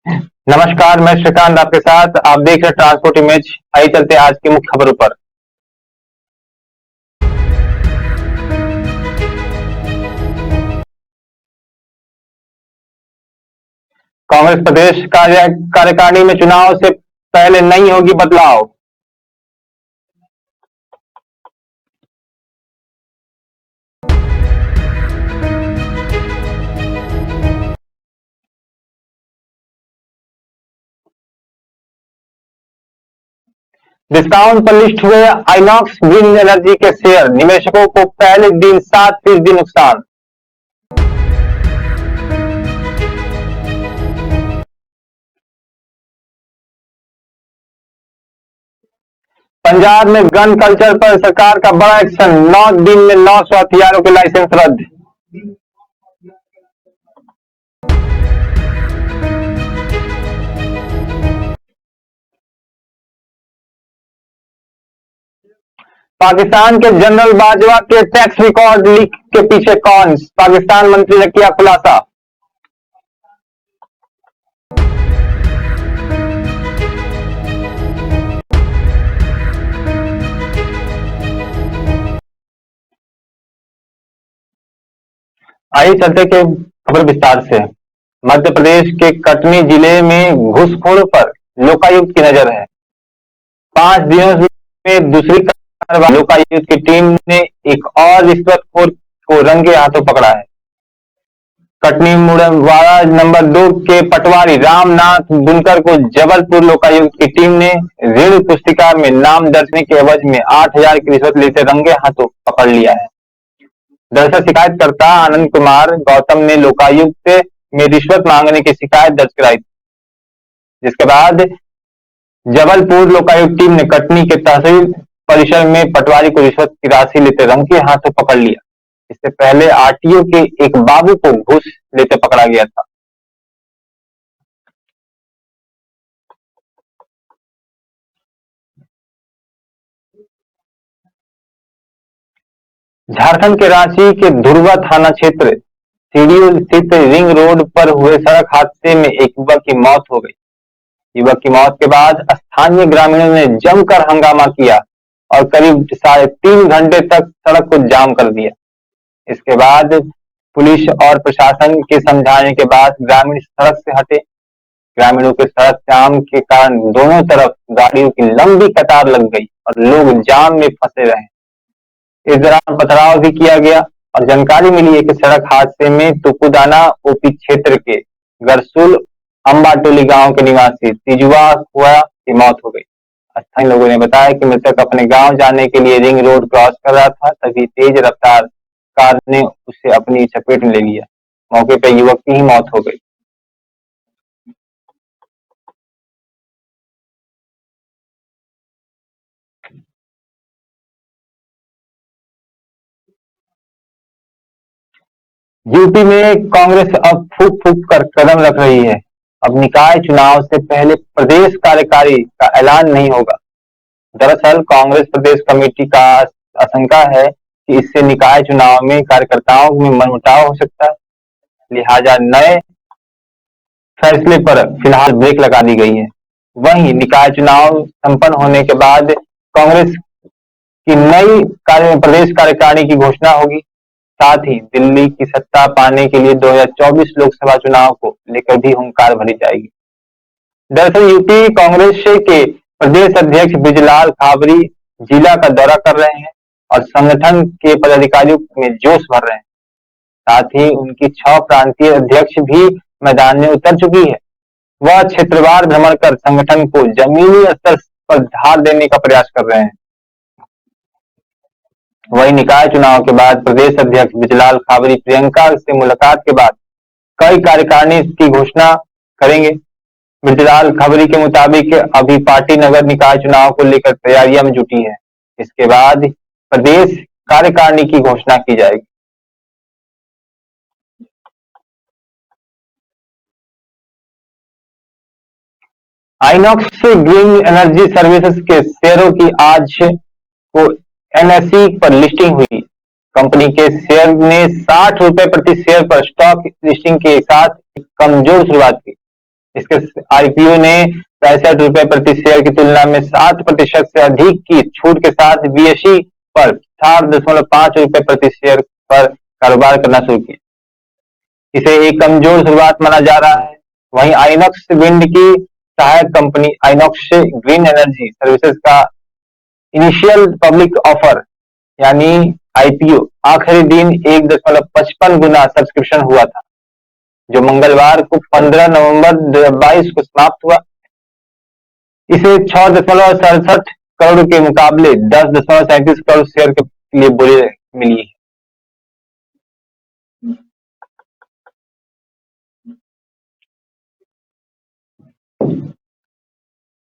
नमस्कार, मैं श्रीकांत आपके साथ। आप देख रहे ट्रांसपोर्ट इमेज। आइए चलते हैं आज की मुख्य खबरों पर। कांग्रेस प्रदेश कार्यकारिणी में चुनाव से पहले नहीं होगी बदलाव। डिस्काउंट पर लिस्ट हुए आइनॉक्स ग्रीन एनर्जी के शेयर, निवेशकों को पहले दिन 7% नुकसान। पंजाब में गन कल्चर पर सरकार का बड़ा एक्शन, 9 दिन में 900 हथियारों के लाइसेंस रद्द। पाकिस्तान के जनरल बाजवा के टैक्स रिकॉर्ड लीक के पीछे कौन? पाकिस्तान मंत्री ने किया खुलासा। आइए चलते के खबर विस्तार से। मध्य प्रदेश के कटनी जिले में घूसखोरों पर लोकायुक्त की नजर है। 5 दिनों में दूसरी कार्रवाई। लोकायुक्त की टीम ने एक और रिश्वतखोर को रंगे हाथों पकड़ा है। कटनी मुड़वाड़ा नंबर 2 के पटवारी रामनाथ बुनकर को जबलपुर लोकायुक्त की टीम ने ऋण पुस्तिका में नाम दर्जने के एवज में 8,000 की रिश्वत लेते रंगे हाथों पकड़ लिया है। दरअसल शिकायतकर्ता आनंद कुमार गौतम ने लोकायुक्त में रिश्वत मांगने की शिकायत दर्ज कराई, जिसके बाद जबलपुर लोकायुक्त टीम ने कटनी के तहसील परिसर में पटवारी को रिश्वत की राशि लेते रंगे हाथों पकड़ लिया। इससे पहले आरटीओ के एक बाबू को घूस लेते पकड़ा गया था। झारखंड के रांची के धुरवा थाना क्षेत्र सीडीओ स्थित रिंग रोड पर हुए सड़क हादसे में एक युवक की मौत हो गई। युवक की मौत के बाद स्थानीय ग्रामीणों ने जमकर हंगामा किया और करीब 3.5 घंटे तक सड़क को जाम कर दिया। इसके बाद पुलिस और प्रशासन के समझाने के बाद ग्रामीण सड़क से हटे। ग्रामीणों के सड़क जाम के कारण दोनों तरफ गाड़ियों की लंबी कतार लग गई और लोग जाम में फंसे रहे। इस दौरान पथराव भी किया गया और जानकारी मिली है कि सड़क हादसे में तुपुदाना ओपी क्षेत्र के गरसुल अंबाटोली गांव के निवासी तिजुआ हुआ की मौत हो गई। स्थानीय लोगों ने बताया कि मृतक अपने गांव जाने के लिए रिंग रोड क्रॉस कर रहा था, तभी तेज रफ्तार कार ने उसे अपनी चपेट में ले लिया। मौके पर युवक की ही मौत हो गई। यूपी में कांग्रेस अब फूक फूक कर कदम रख रही है। अब निकाय चुनाव से पहले प्रदेश कार्यकारी का ऐलान नहीं होगा। दरअसल कांग्रेस प्रदेश कमेटी का आशंका है कि इससे निकाय चुनाव में कार्यकर्ताओं में मनमुटाव हो सकता है, लिहाजा नए फैसले पर फिलहाल ब्रेक लगा दी गई है। वहीं निकाय चुनाव संपन्न होने के बाद कांग्रेस की नई प्रदेश कार्यकारिणी की घोषणा होगी। साथ ही दिल्ली की सत्ता पाने के लिए 2024 लोकसभा चुनाव को लेकर भी हुंकार भरी जाएगी। दरअसल यूपी कांग्रेस के प्रदेश अध्यक्ष बृजलाल खाबरी जिला का दौरा कर रहे हैं और संगठन के पदाधिकारियों में जोश भर रहे हैं। साथ ही उनकी 6 प्रांतीय अध्यक्ष भी मैदान में उतर चुकी है। वह क्षेत्रवार भ्रमण कर संगठन को जमीनी स्तर पर धार देने का प्रयास कर रहे हैं। वही निकाय चुनाव के बाद प्रदेश अध्यक्ष बृजलाल खाबरी प्रियंका से मुलाकात के बाद कई कार्यकारिणी की घोषणा करेंगे। बृजलाल खाबरी के मुताबिक अभी पार्टी नगर निकाय चुनाव को लेकर तैयारियां में जुटी है। इसके बाद प्रदेश कार्यकारिणी की घोषणा की जाएगी। आइनॉक्स ग्रीन एनर्जी सर्विसेज के शेयरों की आज को एनएसई पर लिस्टिंग हुई। कंपनी के शेयर ने 60 रुपए प्रति शेयर पर स्टॉक लिस्टिंग के साथ एक कमजोर शुरुआत की। इसके आईपीओ ने 65 रुपए प्रति शेयर की तुलना में 7% से अधिक की छूट के साथ बीएसई पर 7.5 रुपए प्रति शेयर पर कारोबार करना शुरू किया। इसे एक कमजोर शुरुआत माना जा रहा है। वहीं आइनॉक्स विंड की सहायक company INOX green energy services का इनिशियल पब्लिक ऑफर यानी आईपीओ आखिरी दिन 1.55 गुना सब्सक्रिप्शन हुआ था, जो मंगलवार को 15 नवंबर 2022 को समाप्त हुआ। इसे 6.67 करोड़ के मुकाबले 10.37 करोड़ शेयर के लिए बोली मिली है।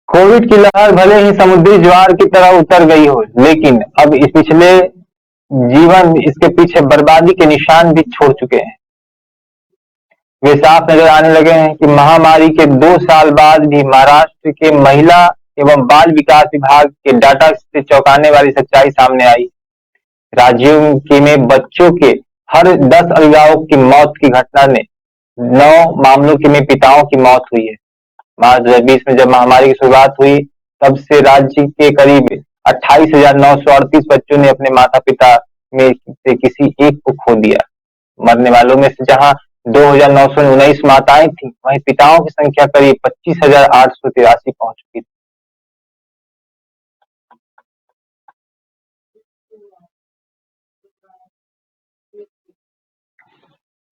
कोविड की लहर भले ही समुद्री ज्वार की तरह उतर गई हो, लेकिन अब इस पिछले जीवन इसके पीछे बर्बादी के निशान भी छोड़ चुके हैं। वे साफ नजर आने लगे हैं कि महामारी के 2 साल बाद भी महाराष्ट्र के महिला एवं बाल विकास विभाग के डाटा से चौंकाने वाली सच्चाई सामने आई। राज्यों के में बच्चों के हर 10 अभिभावक की मौत की घटना ने 9 मामलों के में पिताओं की मौत हुई है। मार्च 2020 में जब महामारी की शुरुआत हुई, तब से राज्य के करीब 28,938 बच्चों ने अपने माता पिता में से किसी एक को खो दिया। मरने वालों में से जहां 2,919 माताएं थीं, वहीं पिताओं की संख्या करीब 25,883 पहुंच चुकी थी।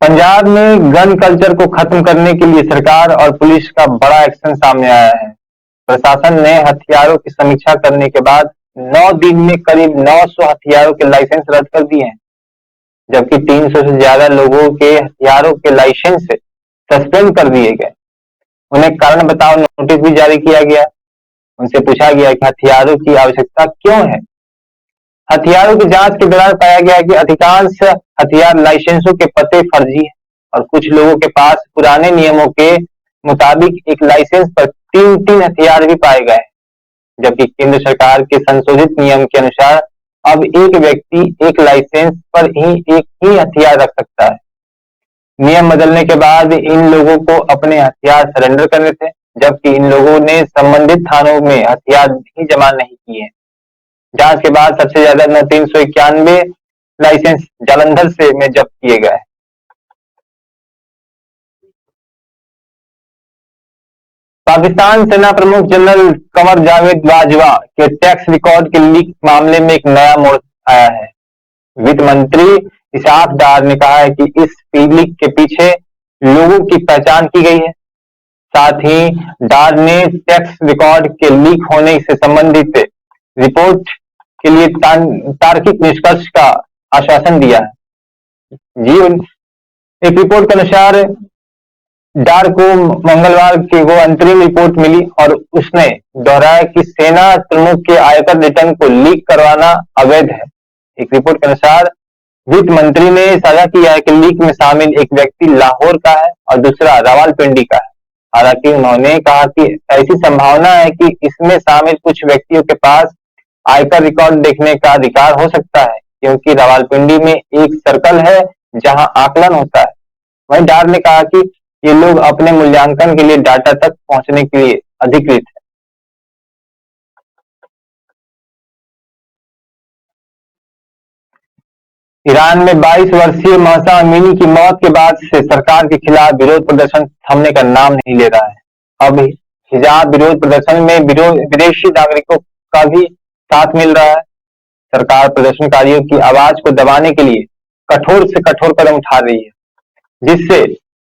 पंजाब में गन कल्चर को खत्म करने के लिए सरकार और पुलिस का बड़ा एक्शन सामने आया है। प्रशासन ने हथियारों की समीक्षा करने के बाद 9 दिन में करीब 900 हथियारों के लाइसेंस रद्द कर दिए हैं, जबकि 300 से ज्यादा लोगों के हथियारों के लाइसेंस सस्पेंड कर दिए गए। उन्हें कारण बताओ नोटिस भी जारी किया गया। उनसे पूछा गया कि हथियारों की आवश्यकता क्यों है। हथियारों की जांच के दौरान पाया गया कि अधिकांश हथियार लाइसेंसों के पते फर्जी हैं और कुछ लोगों के पास पुराने नियमों के मुताबिक एक लाइसेंस पर 3 हथियार भी पाए गए, जबकि केंद्र सरकार के संशोधित नियम के अनुसार अब एक व्यक्ति एक लाइसेंस पर ही एक ही हथियार रख सकता है। नियम बदलने के बाद इन लोगों को अपने हथियार सरेंडर करने थे, जबकि इन लोगों ने संबंधित थानों में हथियार ही जमा नहीं किए। जांच के बाद सबसे ज्यादा 391 लाइसेंस जालंधर से में जब्त किए गए। पाकिस्तान सेना प्रमुख जनरल कमर जावेद बाजवा के टैक्स रिकॉर्ड के लीक मामले में एक नया मोड़ आया है। वित्त मंत्री इसाक डार ने कहा है कि इस लीक के पीछे लोगों की पहचान की गई है। साथ ही डार ने टैक्स रिकॉर्ड के लीक होने से संबंधित रिपोर्ट के लिए तार्किक निष्कर्ष का आश्वासन दिया है। जी, एक रिपोर्ट के अनुसार डार को मंगलवार को अंतरिम रिपोर्ट मिली और उसने दोहराया कि सेना प्रमुख के आयकर रिटर्न को लीक करवाना अवैध है। एक रिपोर्ट के अनुसार वित्त मंत्री ने साझा किया है कि लीक में शामिल एक व्यक्ति लाहौर का है और दूसरा रावलपिंडी का है। हालांकि उन्होंने कहा कि ऐसी संभावना है कि इसमें शामिल कुछ व्यक्तियों के पास आयकर रिकॉर्ड देखने का अधिकार हो सकता है, क्योंकि रावलपिंडी में एक सर्कल है जहां आकलन होता है। वहीं डार ने कहा कि ये लोग अपने मूल्यांकन के लिए डाटा तक पहुंचने के लिए अधिकृत है। ईरान में 22 वर्षीय महसा अमीनी की मौत के बाद से सरकार के खिलाफ विरोध प्रदर्शन थमने का नाम नहीं ले रहा है। अब हिजाब विरोध प्रदर्शन में विदेशी नागरिकों का भी साथ मिल रहा है। सरकार प्रदर्शनकारियों की आवाज को दबाने के लिए कठोर से कठोर कदम उठा रही है, जिससे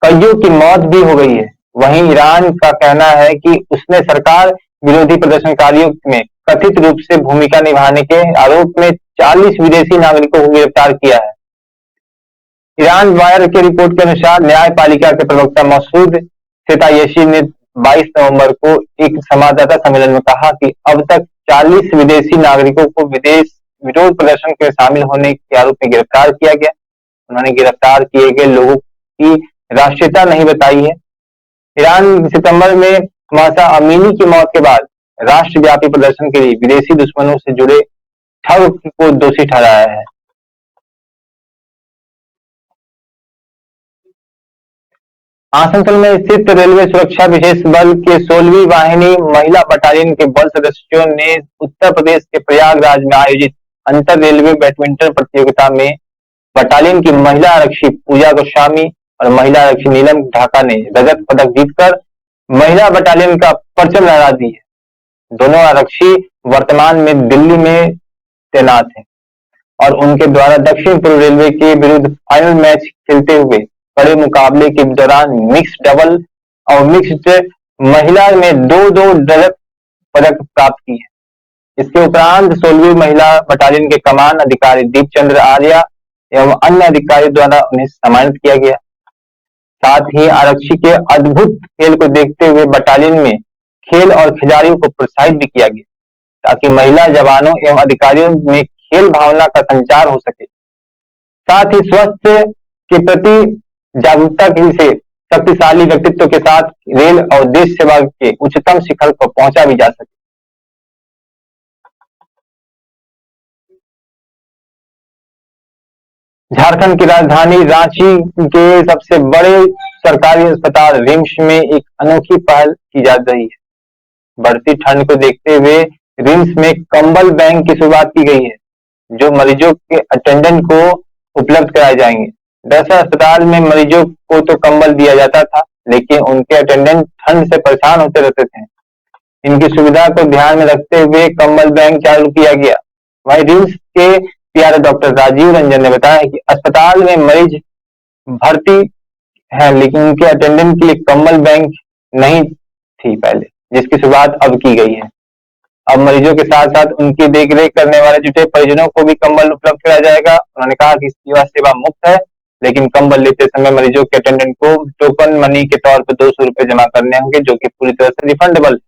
कईयों की मौत भी हो गई है। वहीं ईरान का कहना है कि उसने सरकार विरोधी प्रदर्शनकारियों में कथित रूप से भूमिका निभाने के आरोप में 40 विदेशी नागरिकों को गिरफ्तार किया है। ईरान वायर की रिपोर्ट के अनुसार न्यायपालिका के प्रवक्ता मसूद सेतायशी ने 22 नवंबर को एक संवाददाता सम्मेलन में कहा कि अब तक 40 विदेशी नागरिकों को विदेश विरोध प्रदर्शन के शामिल होने के आरोप में गिरफ्तार किया गया। उन्होंने गिरफ्तार किए गए लोगों की राष्ट्रीयता नहीं बताई है। ईरान सितंबर में महसा अमीनी की मौत के बाद राष्ट्रव्यापी प्रदर्शन के लिए विदेशी दुश्मनों से जुड़े ठग को दोषी ठहराया है। आसनसोल में स्थित रेलवे सुरक्षा विशेष बल के 16वीं वाहिनी महिला बटालियन के बल सदस्यों ने उत्तर प्रदेश के प्रयागराज में आयोजित अंतर रेलवे बैडमिंटन प्रतियोगिता में बटालियन की महिला आरक्षी पूजा गोस्वामी और महिला आरक्षी नीलम ढाका ने रजत पदक जीतकर महिला बटालियन का परचम लहरा दी है। दोनों आरक्षी वर्तमान में दिल्ली में तैनात हैं और उनके द्वारा दक्षिण पूर्व रेलवे के विरुद्ध फाइनल मैच खेलते हुए बड़े मुकाबले के दौरान मिक्स डबल और मिक्स्ड महिला में दो दो रजत पदक प्राप्त की है। इसके उपरांत 16वीं महिला बटालियन के कमान अधिकारी दीपचंद्र आर्या एवं अन्य अधिकारी द्वारा उन्हें सम्मानित किया गया। साथ ही आरक्षी के अद्भुत खेल को देखते हुए बटालियन में खेल और खिलाड़ियों को प्रोत्साहित भी किया गया ताकि महिला जवानों एवं अधिकारियों में खेल भावना का संचार हो सके। साथ ही स्वास्थ्य के प्रति जागरूकता से शक्तिशाली व्यक्तित्व के साथ रेल और देश सेवा के उच्चतम शिखर को पहुंचा भी जा सके। झारखंड की राजधानी रांची के सबसे बड़े सरकारी अस्पताल रिम्स में एक अनोखी पहल की जा रही है। बढ़ती ठंड को देखते हुए रिम्स में कंबल बैंक की शुरुआत की गई है जो मरीजों के अटेंडेंट को उपलब्ध कराए जाएंगे। दरअसल अस्पताल में मरीजों को तो कंबल दिया जाता था लेकिन उनके अटेंडेंट ठंड से परेशान होते रहते थे। इनकी सुविधा को ध्यान में रखते हुए कंबल बैंक चालू किया गया। वहीं रिम्स के पीआर डॉक्टर राजीव रंजन ने बताया कि अस्पताल में मरीज भर्ती है लेकिन उनके अटेंडेंट के लिए कंबल बैंक नहीं थी पहले, जिसकी शुरुआत अब की गई है। अब मरीजों के साथ साथ उनकी देखरेख करने वाले जुटे परिजनों को भी कंबल उपलब्ध कराया जाएगा। उन्होंने कहा कि यह सेवा मुफ्त है लेकिन कंबल लेते समय मरीजों के अटेंडेंट को टोकन मनी के तौर पर 200 रुपए जमा करने होंगे जो कि पूरी तरह से रिफंडेबल।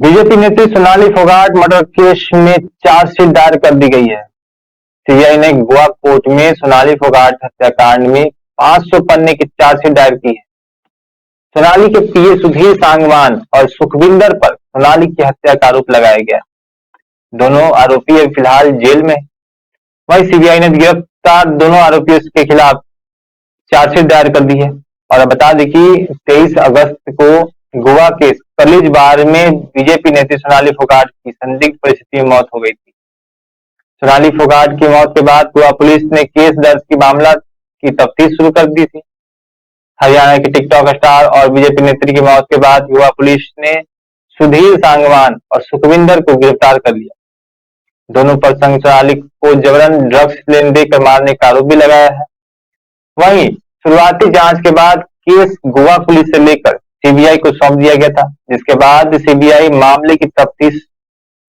बीजेपी नेत्री सोनाली फोगाट मर्डर केस में चार्जशीट दायर कर दी गई है। सीबीआई ने गोवा कोर्ट में सोनाली फोगाट हत्याकांड में 500 पन्ने की चार्जशीट दायर की है। सोनाली के पीए सुधीर सांगवान और सुखविंदर पर सोनाली की हत्या का आरोप लगाया गया। दोनों आरोपी अब फिलहाल जेल में। वहीं सीबीआई ने गिरफ्तार दोनों आरोपियों के खिलाफ चार्जशीट दायर कर दी है। और अब बता दें कि 23 अगस्त को गोवा के कलीज बार में बीजेपी नेत्री सोनाली फोगाट की संदिग्ध परिस्थिति में मौत हो गई थी। सोनाली फोगाट की मौत के बाद गोवा पुलिस ने केस दर्ज की मामला की तफ्तीश शुरू कर दी थी। हरियाणा की टिकटॉक स्टार और बीजेपी नेत्री की मौत के बाद गोवा पुलिस ने सुधीर सांगवान और सुखविंदर को गिरफ्तार कर लिया। दोनों पर सोनाली को जबरन ड्रग्स लेन देकर मारने का आरोप भी लगाया है। वहीं शुरुआती जांच के बाद केस गोवा पुलिस से लेकर सीबीआई को सौंप दिया गया था जिसके बाद सीबीआई मामले की तफ्तीश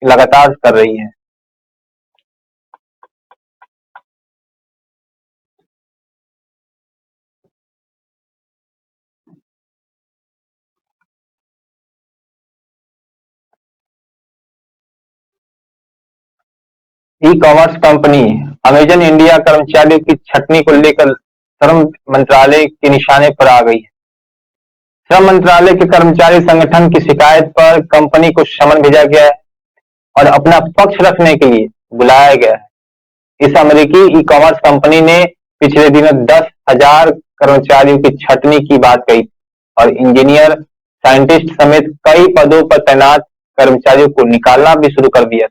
लगातार कर रही है। E commerce company Amazon India कर्मचारियों की छटनी को लेकर श्रम मंत्रालय के निशाने पर आ गई है। श्रम मंत्रालय के कर्मचारी संगठन की शिकायत पर कंपनी को समन भेजा गया है और अपना पक्ष रखने के लिए बुलाया गया है। इस अमेरिकी ई कॉमर्स कंपनी ने पिछले दिनों 10,000 कर्मचारियों की छटनी की बात कही और इंजीनियर, साइंटिस्ट समेत कई पदों पर तैनात कर्मचारियों को निकालना भी शुरू कर दिया।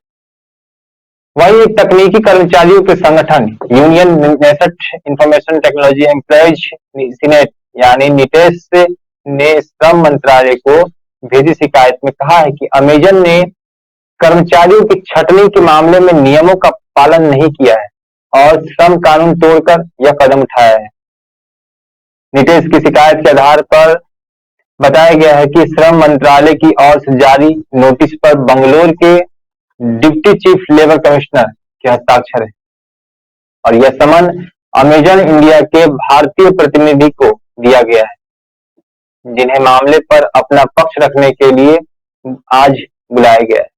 वहीं एक तकनीकी कर्मचारियों के संगठन union Knesset information technology employees senate यानी निटेश ने श्रम मंत्रालय को भेजी शिकायत में कहा है कि अमेजन ने कर्मचारियों की छटनी के मामले में नियमों का पालन नहीं किया है और श्रम कानून तोड़कर यह कदम उठाया है। निटेश की शिकायत के आधार पर बताया गया है कि श्रम मंत्रालय की ओर से जारी नोटिस पर बंगलोर के डिप्टी चीफ लेबर कमिश्नर के हस्ताक्षर है और यह समन अमेजन इंडिया के भारतीय प्रतिनिधि को दिया गया है जिन्हें मामले पर अपना पक्ष रखने के लिए आज बुलाया गया है।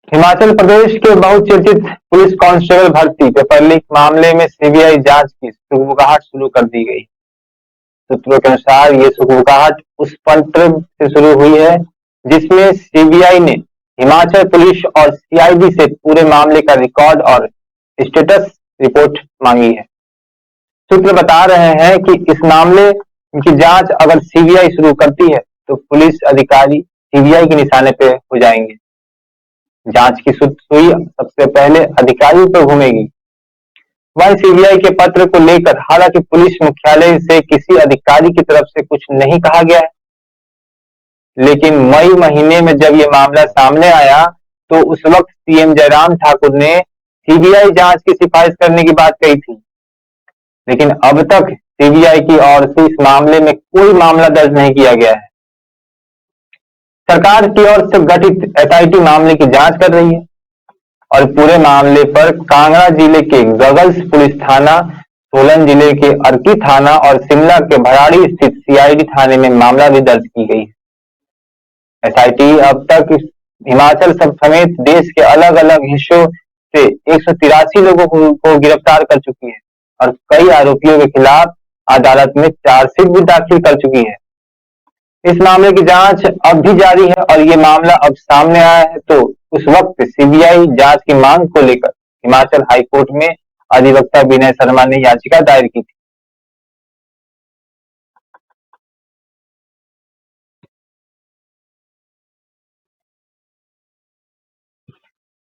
हिमाचल प्रदेश के बहुचर्चित पुलिस कांस्टेबल भर्ती पेपर लीक मामले में सीबीआई जांच की सुगबुगाहट शुरू कर दी गई। सूत्रों के अनुसार ये सुगबुगाहट उस पत्र से शुरू हुई है जिसमें सीबीआई ने हिमाचल पुलिस और सीआईडी से पूरे मामले का रिकॉर्ड और स्टेटस रिपोर्ट मांगी है। सूत्र बता रहे हैं कि इस मामले की जांच अगर सीबीआई शुरू करती है तो पुलिस अधिकारी सीबीआई के निशाने पे हो जाएंगे। जांच की सुई सबसे पहले अधिकारियों पर घूमेगी। वहीं सीबीआई के पत्र को लेकर हालांकि पुलिस मुख्यालय से किसी अधिकारी की तरफ से कुछ नहीं कहा गया है, लेकिन मई महीने में जब ये मामला सामने आया तो उस वक्त सीएम जयराम ठाकुर ने सीबीआई जांच की सिफारिश करने की बात कही थी, लेकिन अब तक सीबीआई की ओर से इस मामले में कोई मामला दर्ज नहीं किया गया है। सरकार की ओर से गठित एसआईटी मामले की जांच कर रही है और पूरे मामले पर कांगड़ा जिले के गगल्स पुलिस थाना, सोलन जिले के अर्की थाना और शिमला के भराड़ी स्थित सीआईडी थाने में मामला भी दर्ज की गई है। एसआईटी अब तक हिमाचल समेत देश के अलग अलग हिस्सों से 183 लोगों को गिरफ्तार कर चुकी है और कई आरोपियों के खिलाफ अदालत में चार्जशीट भी दाखिल कर चुकी है। इस मामले की जांच अब भी जारी है और ये मामला अब सामने आया है तो उस वक्त सीबीआई जांच की मांग को लेकर हिमाचल हाईकोर्ट में अधिवक्ता विनय शर्मा ने याचिका दायर की थी।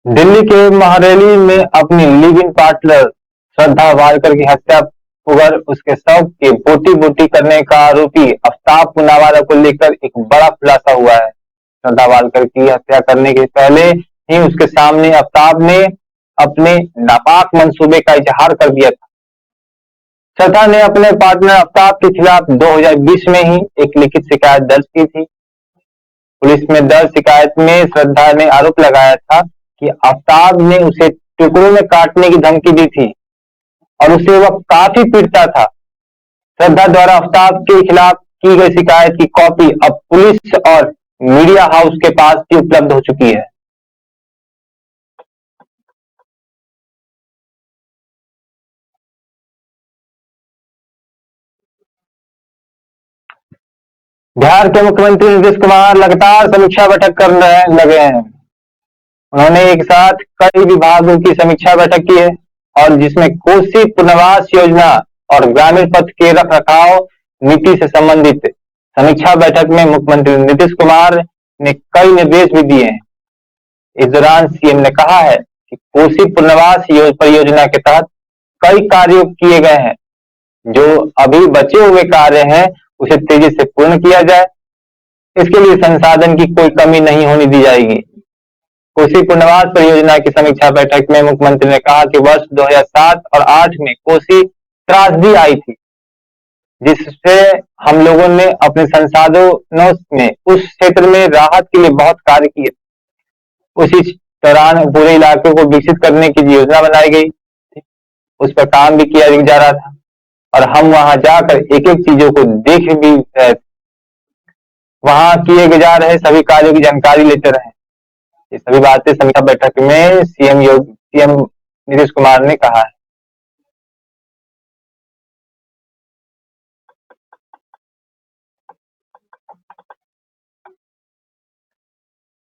दिल्ली के महरैली में अपनी live in partner Shraddha Walker की हत्या पुगर उसके शव के बोटी बोटी करने का आरोपी आफ्ताब पूनावाला को लेकर एक बड़ा खुलासा हुआ है। श्रद्धा वालकर की हत्या करने के पहले ही उसके सामने आफ्ताब ने अपने नापाक मंसूबे का इजहार कर दिया था। श्रद्धा ने अपने पार्टनर आफ्ताब के खिलाफ 2020 में ही एक लिखित शिकायत दर्ज की थी। पुलिस में दर्ज शिकायत में श्रद्धा ने आरोप लगाया था कि आफ्ताब ने उसे टुकड़ों में काटने की धमकी दी थी और उसे वह काफी पीटता था। श्रद्धा द्वारा आफ्ताब के खिलाफ की गई शिकायत की कॉपी अब पुलिस और मीडिया हाउस के पास भी उपलब्ध हो चुकी है। बिहार के मुख्यमंत्री नीतीश कुमार लगातार समीक्षा बैठक करने लगे हैं। उन्होंने एक साथ कई विभागों की समीक्षा बैठक की है और जिसमें कोसी पुनर्वास योजना और ग्रामीण पथ के रखरखाव नीति से संबंधित समीक्षा बैठक में मुख्यमंत्री नीतीश कुमार ने कई निर्देश भी दिए हैं। इस दौरान सीएम ने कहा है कि कोसी पुनर्वास परियोजना के तहत कई कार्य किए गए हैं, जो अभी बचे हुए कार्य हैं उसे तेजी से पूर्ण किया जाए। इसके लिए संसाधन की कोई कमी नहीं होने दी जाएगी। कोसी पुनर्वास परियोजना की समीक्षा बैठक में मुख्यमंत्री ने कहा कि वर्ष 2007 और 2008 में कोसी त्रासदी आई थी, जिससे हम लोगों ने अपने संसाधनों में उस क्षेत्र में राहत के लिए बहुत कार्य किए। उसी दौरान पूरे इलाके को विकसित करने की योजना बनाई गई, उस पर काम भी किया जा रहा था और हम वहां जाकर एक एक चीजों को देख भी रहे थे। वहां किए जा रहे सभी कार्यों की जानकारी लेते रहे। ये सभी बातें समीक्षा बैठक में सीएम नीतीश कुमार ने कहा है।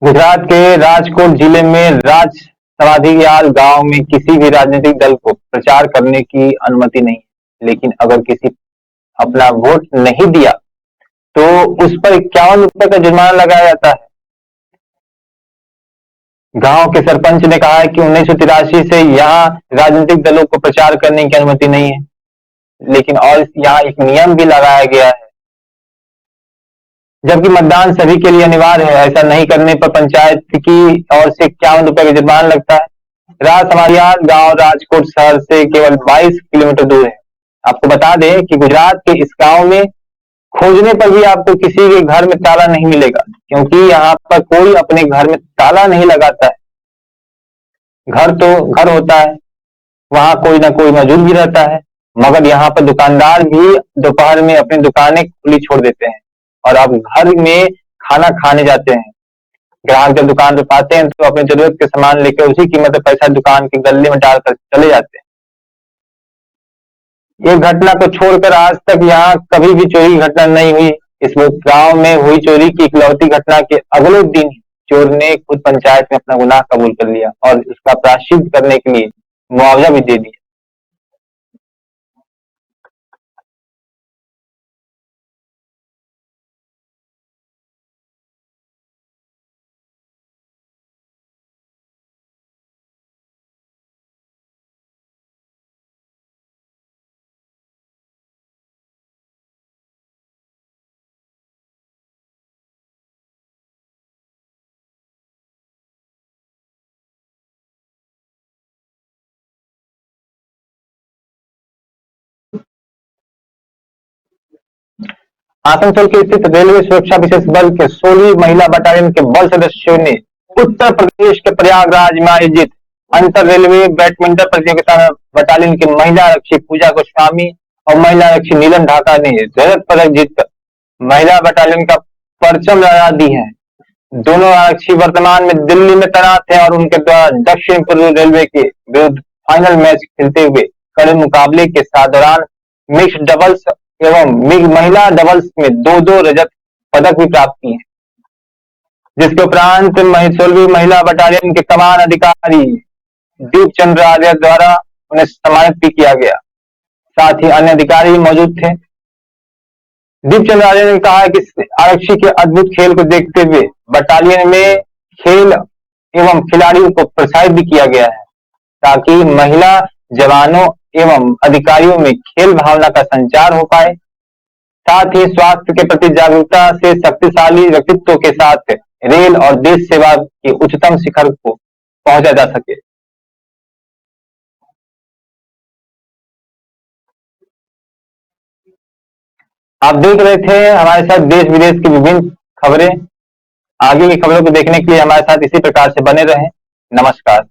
गुजरात के राजकोट जिले में राज समाधियाल गांव में किसी भी राजनीतिक दल को प्रचार करने की अनुमति नहीं है, लेकिन अगर किसी अपना वोट नहीं दिया तो उस पर 51 रुपए का जुर्माना लगाया जाता है। गांव के सरपंच ने कहा है कि 1983 से यहाँ राजनीतिक दलों को प्रचार करने की अनुमति नहीं है, लेकिन और यहाँ एक नियम भी लगाया गया है, जबकि मतदान सभी के लिए अनिवार्य है। ऐसा नहीं करने पर पंचायत की ओर से 51 रुपए का जुर्माना लगता है। राज समाधियाल गांव राजकोट शहर से केवल 22 किलोमीटर दूर है। आपको बता दें कि गुजरात के इस गांव में खोजने पर भी आपको किसी के घर में ताला नहीं मिलेगा, क्योंकि यहाँ पर कोई अपने घर में ताला नहीं लगाता है। घर तो घर होता है, वहां कोई ना कोई मौजूद भी रहता है, मगर यहाँ पर दुकानदार भी दोपहर में अपनी दुकानें खुली छोड़ देते हैं और अब घर में खाना खाने जाते हैं। ग्राहक जब दुकान पे पाते हैं तो अपनी जरूरत के सामान लेकर उसी कीमत में पैसा दुकान के गल्ले में डालकर चले जाते हैं। ये घटना को छोड़कर आज तक यहाँ कभी भी चोरी की घटना नहीं हुई। इस गांव में हुई चोरी की इकलौती घटना के अगले दिन ही चोर ने खुद पंचायत में अपना गुनाह कबूल कर लिया और उसका प्रायश्चित करने के लिए मुआवजा भी दे दिया। आसनसोल के स्थित रेलवे सुरक्षा विशेष बल के 16वीं महिला बटालियन के बल सदस्यों ने उत्तर प्रदेश के प्रयागराज में आयोजित अंतर रेलवे बैडमिंटन प्रतियोगिता में बटालियन की महिला आरक्षी पूजा गोस्वामी और महिला आरक्षी नीलम ढाका ने रजत पदक जीतकर महिला बटालियन का परचम लहरा दी है। दोनों आरक्षी वर्तमान में दिल्ली में तैनात हैं और उनके द्वारा दक्षिण पूर्व रेलवे के विरुद्ध फाइनल मैच खेलते हुए कड़े मुकाबले के दौरान मिक्स डबल्स एवं महिला डबल्स में 2-2 रजत पदक भी प्राप्त किए हैं। जिसके उपरांत 16वीं महिला बटालियन के कमान अधिकारी दीप चंद्र आर्य द्वारा उन्हें सम्मानित भी किया गया। साथ ही अन्य अधिकारी भी मौजूद थे। दीप चंद्र आर्य ने कहा कि आरक्षी के अद्भुत खेल को देखते हुए बटालियन में खेल एवं खिलाड़ियों को प्रोत्साहित भी किया गया है ताकि महिला जवानों एवं अधिकारियों में खेल भावना का संचार हो पाए। साथ ही स्वास्थ्य के प्रति जागरूकता से शक्तिशाली व्यक्तित्व के साथ रेल और देश सेवा के उच्चतम शिखर को पहुंचा जा सके। आप देख रहे थे हमारे साथ देश विदेश की विभिन्न खबरें। आगे की खबरों को देखने के लिए हमारे साथ इसी प्रकार से बने रहें। नमस्कार।